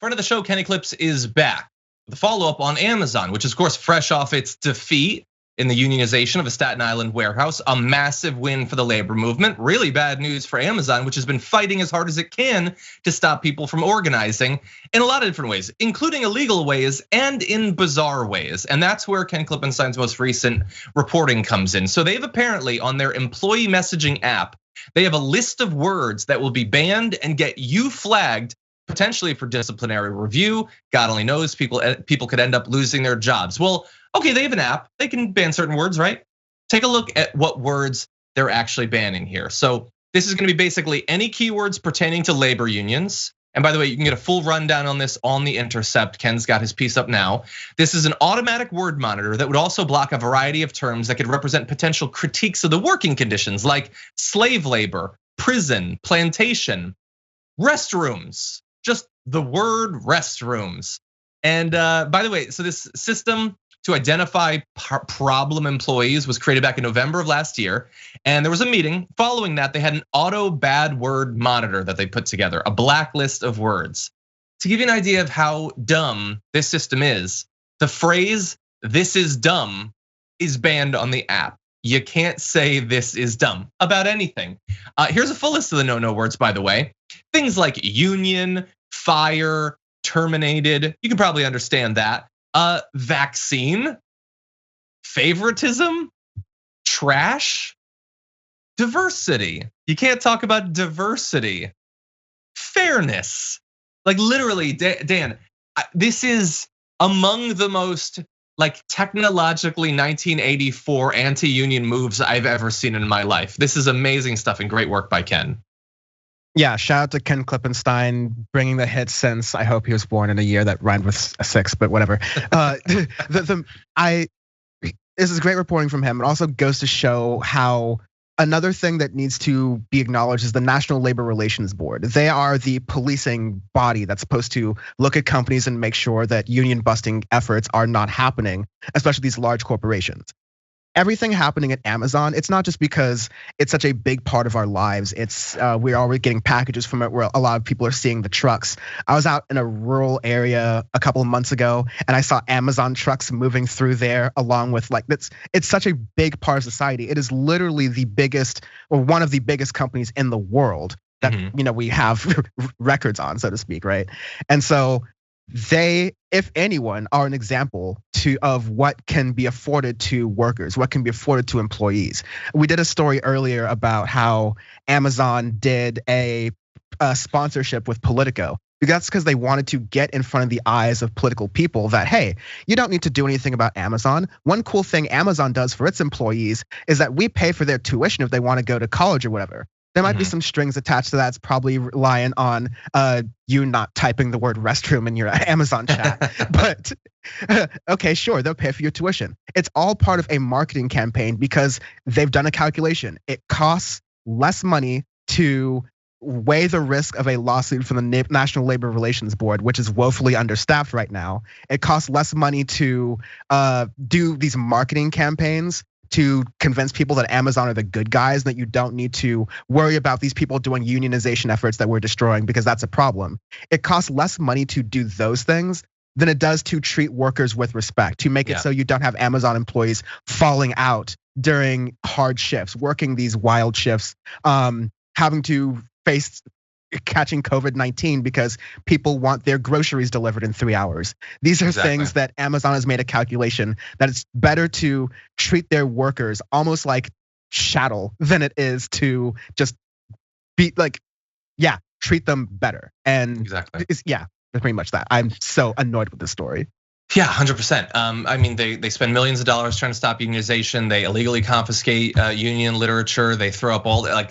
Friend of the show, Kenny Clips, is back. The follow-up on Amazon, which is of course fresh off its defeat in the unionization of a Staten Island warehouse, a massive win for the labor movement. Really bad news for Amazon, which has been fighting as hard as it can to stop people from organizing in a lot of different ways, including illegal ways and in bizarre ways. And that's where Ken Klippenstein's most recent reporting comes in. So they've apparently, on their employee messaging app, they have a list of words that will be banned and get you flagged potentially for disciplinary review. God only knows, people could end up losing their jobs. Well, okay, they have an app, they can ban certain words, right? Take a look at what words they're actually banning here. So this is gonna be basically any keywords pertaining to labor unions. And by the way, you can get a full rundown on this on The Intercept. Ken's got his piece up now. This is an automatic word monitor that would also block a variety of terms that could represent potential critiques of the working conditions, like slave labor, prison, plantation, restrooms, just the word restrooms. And by the way, so this system to identify problem employees was created back in November of last year. And there was a meeting following that. They had an auto bad word monitor that they put together, a blacklist of words. To give you an idea of how dumb this system is, the phrase "this is dumb" is banned on the app. You can't say "this is dumb" about anything. Here's a full list of the no words, by the way. Things like union, fire, terminated, you can probably understand that. Vaccine, favoritism, trash, diversity. You can't talk about diversity. Fairness, like literally, Dan, this is among the most like technologically 1984 anti-union moves I've ever seen in my life. This is amazing stuff and great work by Ken. Yeah, shout out to Ken Klippenstein bringing the hits since I hope he was born in a year that rhymed with a 6, but whatever. This is great reporting from him. It also goes to show how another thing that needs to be acknowledged is the National Labor Relations Board. They are the policing body that's supposed to look at companies and make sure that union busting efforts are not happening, especially these large corporations. Everything happening at Amazon, it's not just because it's such a big part of our lives. It's we're already getting packages from it where a lot of people are seeing the trucks. I was out in a rural area a couple of months ago and I saw Amazon trucks moving through there along with like it's such a big part of society. It is literally the biggest or one of the biggest companies in the world that we have records on, so to speak, right? And so they, if anyone, are an example of what can be afforded to workers, what can be afforded to employees. We did a story earlier about how Amazon did a sponsorship with Politico. That's because they wanted to get in front of the eyes of political people that, hey, you don't need to do anything about Amazon. One cool thing Amazon does for its employees is that we pay for their tuition if they want to go to college or whatever. There might be some strings attached to that. It's probably relying on you not typing the word restroom in your Amazon chat. But okay, sure, they'll pay for your tuition. It's all part of a marketing campaign because they've done a calculation. It costs less money to weigh the risk of a lawsuit from the National Labor Relations Board, which is woefully understaffed right now. It costs less money to do these marketing campaigns to convince people that Amazon are the good guys, that you don't need to worry about these people doing unionization efforts that we're destroying because that's a problem. It costs less money to do those things than it does to treat workers with respect, to make it so you don't have Amazon employees falling out during hard shifts, working these wild shifts, having to face catching COVID-19 because people want their groceries delivered in 3 hours. These are things that Amazon has made a calculation that it's better to treat their workers almost like chattel than it is to just be like, treat them better. And that's pretty much that. I'm so annoyed with this story. Yeah, 100%. I mean, they spend millions of dollars trying to stop unionization. They illegally confiscate union literature. They throw up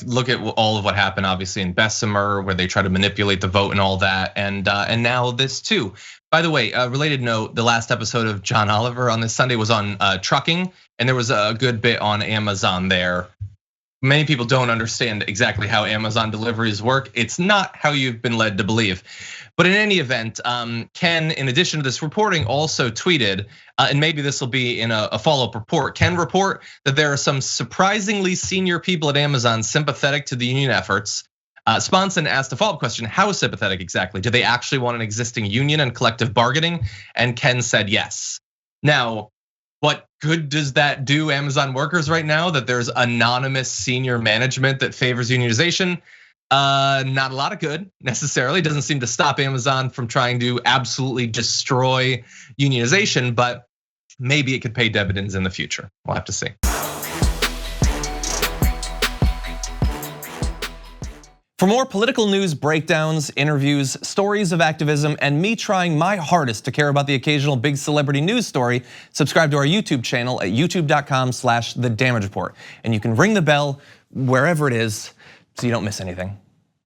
look at all of what happened, obviously in Bessemer, where they try to manipulate the vote and all that, and now this too. By the way, related note: the last episode of John Oliver on this Sunday was on trucking, and there was a good bit on Amazon there. Many people don't understand exactly how Amazon deliveries work. It's not how you've been led to believe. But in any event, Ken, in addition to this reporting, also tweeted, and maybe this will be in a follow-up report, Ken report that there are some surprisingly senior people at Amazon sympathetic to the union efforts. Sponson asked a follow-up question, how sympathetic exactly? Do they actually want an existing union and collective bargaining? And Ken said yes. Now, what good does that do Amazon workers right now that there's anonymous senior management that favors unionization? Not a lot of good necessarily. Doesn't seem to stop Amazon from trying to absolutely destroy unionization, but maybe it could pay dividends in the future. We'll have to see. For more political news, breakdowns, interviews, stories of activism, and me trying my hardest to care about the occasional big celebrity news story, subscribe to our YouTube channel at youtube.com/The Damage Report. And you can ring the bell wherever it is so you don't miss anything.